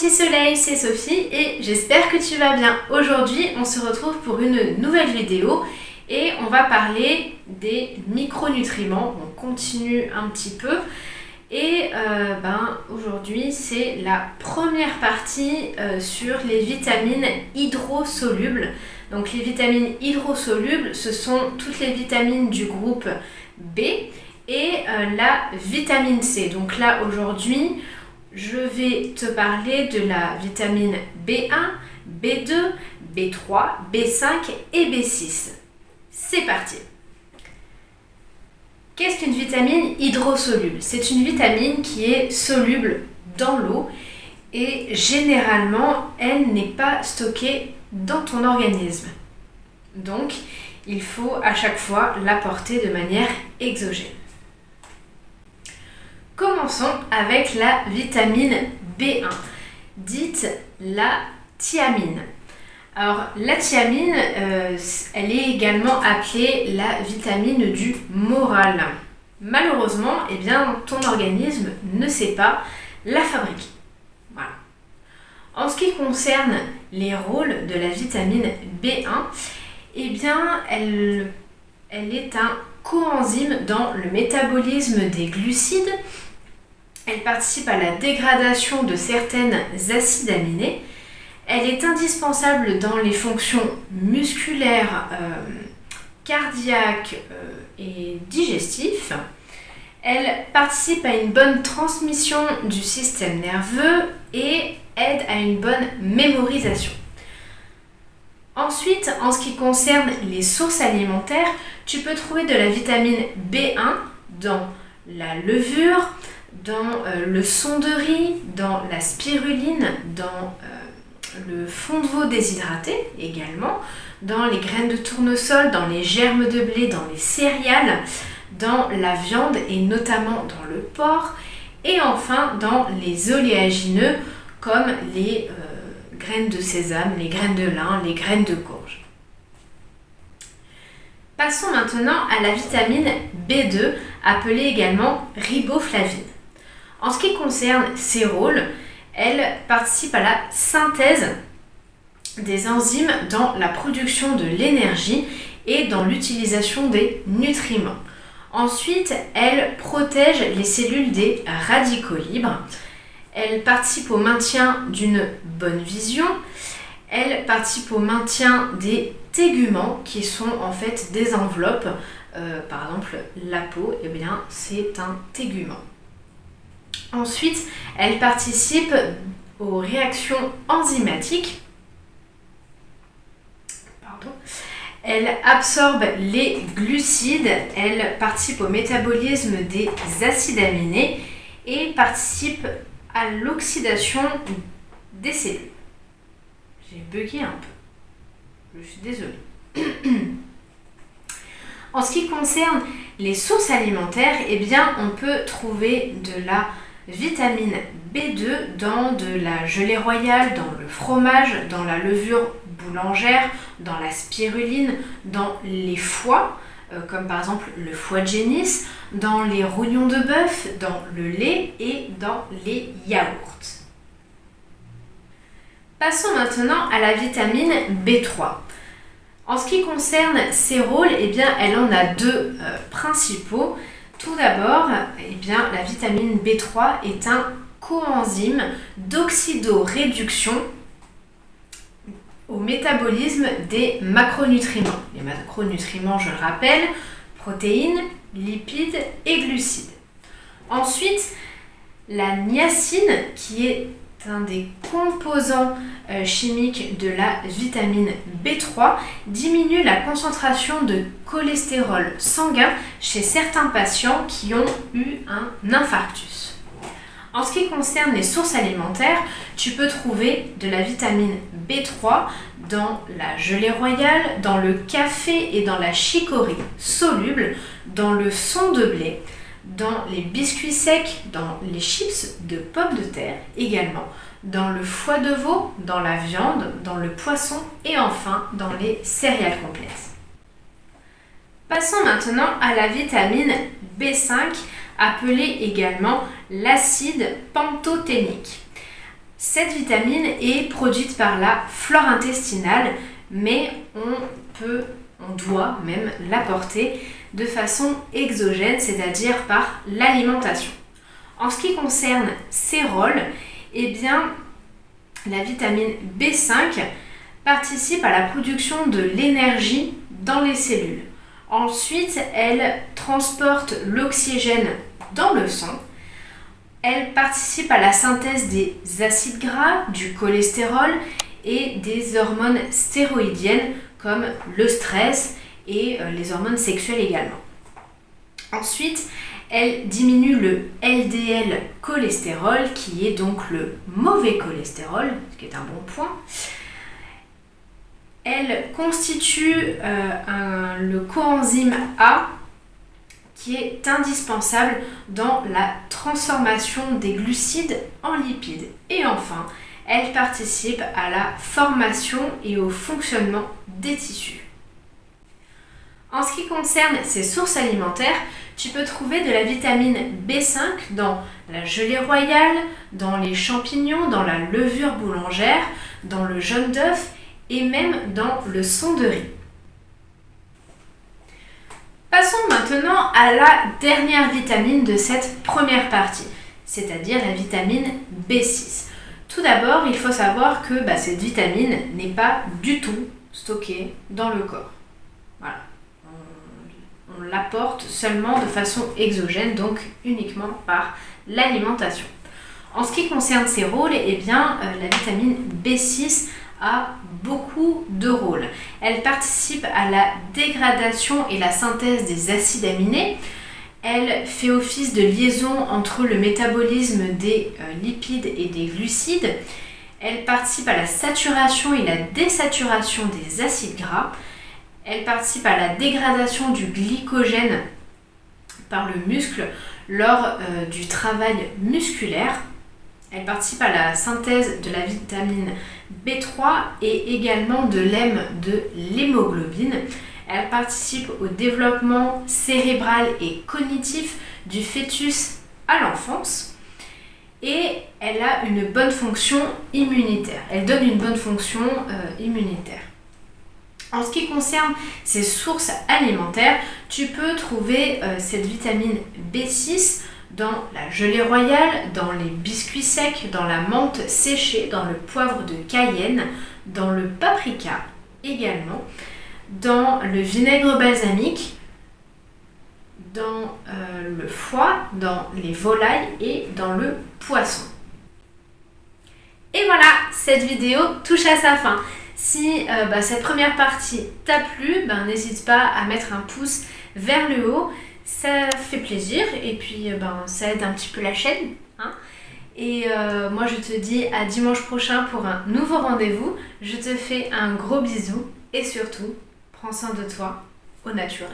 petit soleil, c'est Sophie et j'espère que tu vas bien. Aujourd'hui, on se retrouve pour une nouvelle vidéo et on va parler des micronutriments. On continue un petit peu et aujourd'hui, c'est la première partie sur les vitamines hydrosolubles. Donc les vitamines hydrosolubles, ce sont toutes les vitamines du groupe B et la vitamine C. Donc là, aujourd'hui, je vais te parler de la vitamine B1, B2, B3, B5 et B6. C'est parti! Qu'est-ce qu'une vitamine hydrosoluble? C'est une vitamine qui est soluble dans l'eau et généralement, elle n'est pas stockée dans ton organisme. Donc, il faut à chaque fois l'apporter de manière exogène. Commençons avec la vitamine B1, dite la thiamine. Alors, la thiamine, elle est également appelée la vitamine du moral. Malheureusement, ton organisme ne sait pas la fabriquer. Voilà. En ce qui concerne les rôles de la vitamine B1, elle est un coenzyme dans le métabolisme des glucides. Elle participe à la dégradation de certains acides aminés. Elle est indispensable dans les fonctions musculaires, cardiaques et digestives. Elle participe à une bonne transmission du système nerveux et aide à une bonne mémorisation. Ensuite, en ce qui concerne les sources alimentaires, tu peux trouver de la vitamine B1 dans la levure, dans le son de riz, dans la spiruline, dans le fond de veau déshydraté également, dans les graines de tournesol, dans les germes de blé, dans les céréales, dans la viande et notamment dans le porc, et enfin dans les oléagineux comme les graines de sésame, les graines de lin, les graines de courge. Passons maintenant à la vitamine B2, appelée également riboflavine. En ce qui concerne ses rôles, elle participe à la synthèse des enzymes dans la production de l'énergie et dans l'utilisation des nutriments. Ensuite, elle protège les cellules des radicaux libres. Elle participe au maintien d'une bonne vision. Elle participe au maintien des téguments qui sont en fait des enveloppes. Par exemple, la peau, c'est un tégument. Ensuite, elle participe aux réactions enzymatiques. Elle absorbe les glucides, elle participe au métabolisme des acides aminés et participe à l'oxydation des cellules. J'ai bugué un peu, je suis désolée. En ce qui concerne les sources alimentaires, on peut trouver de la vitamine B2 dans de la gelée royale, dans le fromage, dans la levure boulangère, dans la spiruline, dans les foies, comme par exemple le foie de génisse, dans les rognons de bœuf, dans le lait et dans les yaourts. Passons maintenant à la vitamine B3. En ce qui concerne ses rôles, elle en a deux principaux. Tout d'abord, la vitamine B3 est un coenzyme d'oxydoréduction au métabolisme des macronutriments. Les macronutriments, je le rappelle, protéines, lipides et glucides. Ensuite, la niacine, qui est un des composants chimiques de la vitamine B3, diminue la concentration de cholestérol sanguin chez certains patients qui ont eu un infarctus. En ce qui concerne les sources alimentaires, tu peux trouver de la vitamine B3 dans la gelée royale, dans le café et dans la chicorée soluble, dans le son de blé, dans les biscuits secs, dans les chips de pommes de terre également, dans le foie de veau, dans la viande, dans le poisson et enfin dans les céréales complètes. Passons maintenant à la vitamine B5, appelée également l'acide pantothénique. Cette vitamine est produite par la flore intestinale, mais on doit même l'apporter de façon exogène, c'est-à-dire par l'alimentation. En ce qui concerne ces rôles, eh bien, la vitamine B5 participe à la production de l'énergie dans les cellules. Ensuite, elle transporte l'oxygène dans le sang. Elle participe à la synthèse des acides gras, du cholestérol et des hormones stéroïdiennes comme le stress et les hormones sexuelles également. Ensuite, elle diminue le LDL cholestérol qui est donc le mauvais cholestérol, ce qui est un bon point. Elle constitue le coenzyme A qui est indispensable dans la transformation des glucides en lipides. Et enfin, elle participe à la formation et au fonctionnement des tissus. En ce qui concerne ces sources alimentaires, tu peux trouver de la vitamine B5 dans la gelée royale, dans les champignons, dans la levure boulangère, dans le jaune d'œuf et même dans le son de riz. Passons maintenant à la dernière vitamine de cette première partie, c'est-à-dire la vitamine B6. Tout d'abord, il faut savoir que cette vitamine n'est pas du tout stockée dans le corps. Voilà. On l'apporte seulement de façon exogène, donc uniquement par l'alimentation. En ce qui concerne ses rôles, eh bien, la vitamine B6 a beaucoup de rôles. Elle participe à la dégradation et la synthèse des acides aminés. Elle fait office de liaison entre le métabolisme des lipides et des glucides. Elle participe à la saturation et la désaturation des acides gras. Elle participe à la dégradation du glycogène par le muscle lors du travail musculaire. Elle participe à la synthèse de la vitamine B3 et également de l'hémoglobine. Elle participe au développement cérébral et cognitif du fœtus à l'enfance. Et elle a une bonne fonction immunitaire. Elle donne une bonne fonction immunitaire. En ce qui concerne ces sources alimentaires, tu peux trouver cette vitamine B6 dans la gelée royale, dans les biscuits secs, dans la menthe séchée, dans le poivre de Cayenne, dans le paprika également, dans le vinaigre balsamique, dans le foie, dans les volailles et dans le poisson. Et voilà, cette vidéo touche à sa fin. Si cette première partie t'a plu, n'hésite pas à mettre un pouce vers le haut. Ça fait plaisir et puis ça aide un petit peu la chaîne. Et moi je te dis à dimanche prochain pour un nouveau rendez-vous. Je te fais un gros bisou et surtout, prends soin de toi au naturel.